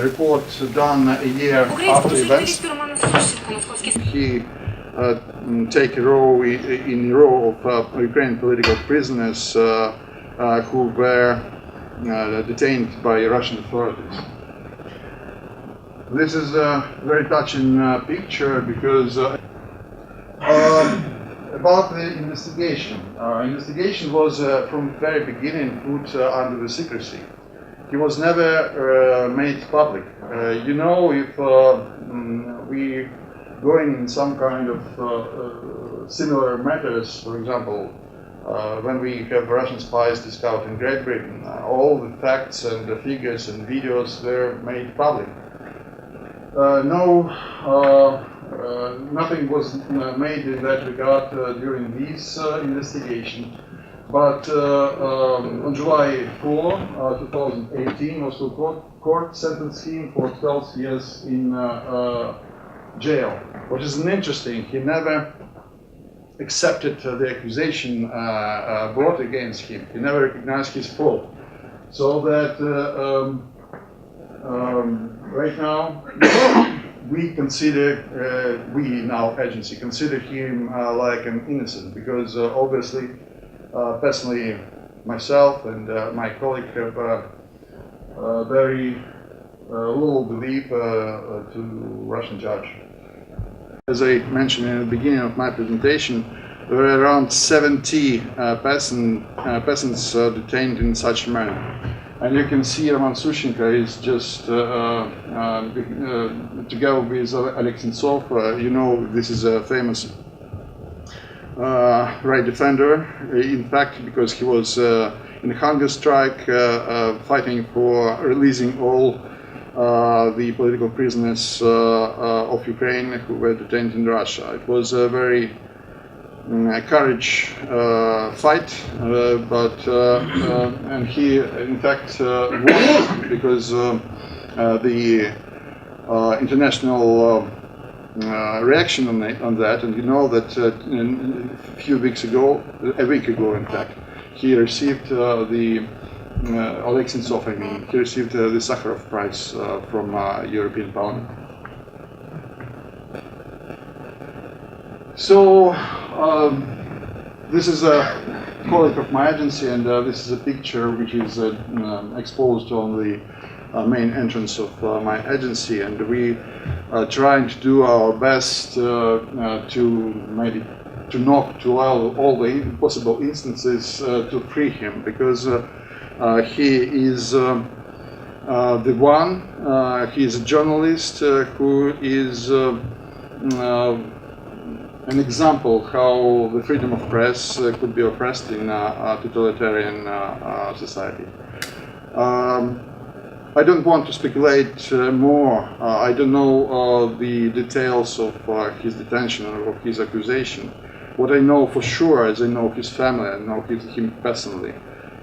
report done a year after events. He take a role in the role of Ukrainian political prisoners who were detained by Russian authorities. This is a very touching picture because about the investigation. Investigation was from the very beginning put under the secrecy. He was never made public. You know, if we going in some kind of similar matters, for example, when we have Russian spies to scout in Great Britain, all the facts and the figures and videos were made public. Nothing was made in that regard during this investigation. But on July 4, 2018, Moscow court sentenced him for 12 years in jail, which is interesting. He never accepted the accusation brought against him. He never recognized his fault. So that right now we consider, we in our agency consider him like an innocent, because obviously, personally, myself and my colleague have very little belief to Russian judge. As I mentioned in the beginning of my presentation, there were around 70 peasants detained in such a manner. And you can see Roman Suschenko is just together with Alexei. You know, this is a famous right defender, in fact, because he was in a hunger strike fighting for releasing all the political prisoners of Ukraine who were detained in Russia. It was a very courage fight, and he in fact won, because the international reaction on that, and you know that a week ago in fact, he received the Alexei, he received the Sakharov Prize from European Parliament. So this is a colleague of my agency, and this is a picture which is exposed on the main entrance of my agency, and we are trying to do our best to knock to all the possible instances to free him, because he is the one. He is a journalist who is an example how the freedom of press could be oppressed in a totalitarian society. I don't want to speculate more. I don't know the details of his detention or of his accusation. What I know for sure is I know his family, I know him personally.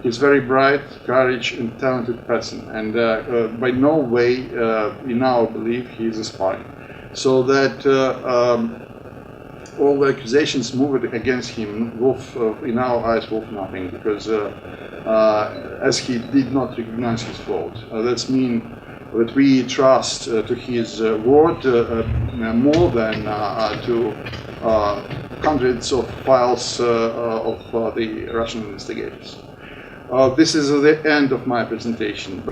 He's a very bright, courageous and talented person, and by no way, in our belief, he is a spy. So that all the accusations moved against him, in our eyes, worth nothing, because as he did not recognize his fault. That means that we trust to his word more than to hundreds of files of the Russian investigators. This is the end of my presentation.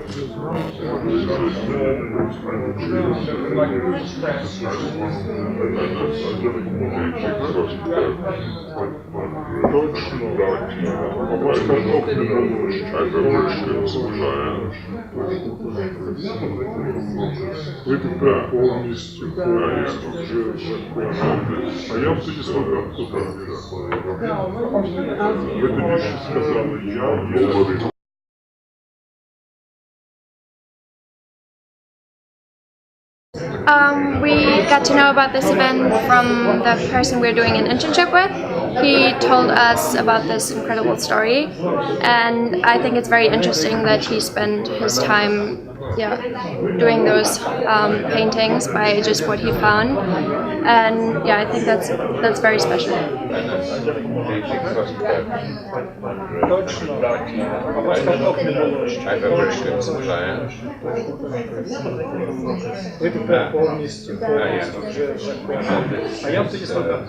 We got to know about this event from the person we're doing an internship with. He told us about this incredible story, and I think it's very interesting that he spent his time yeah, doing those paintings by just what he found, and yeah, I think that's very special. I have a very good supplier. А я в тоді складав.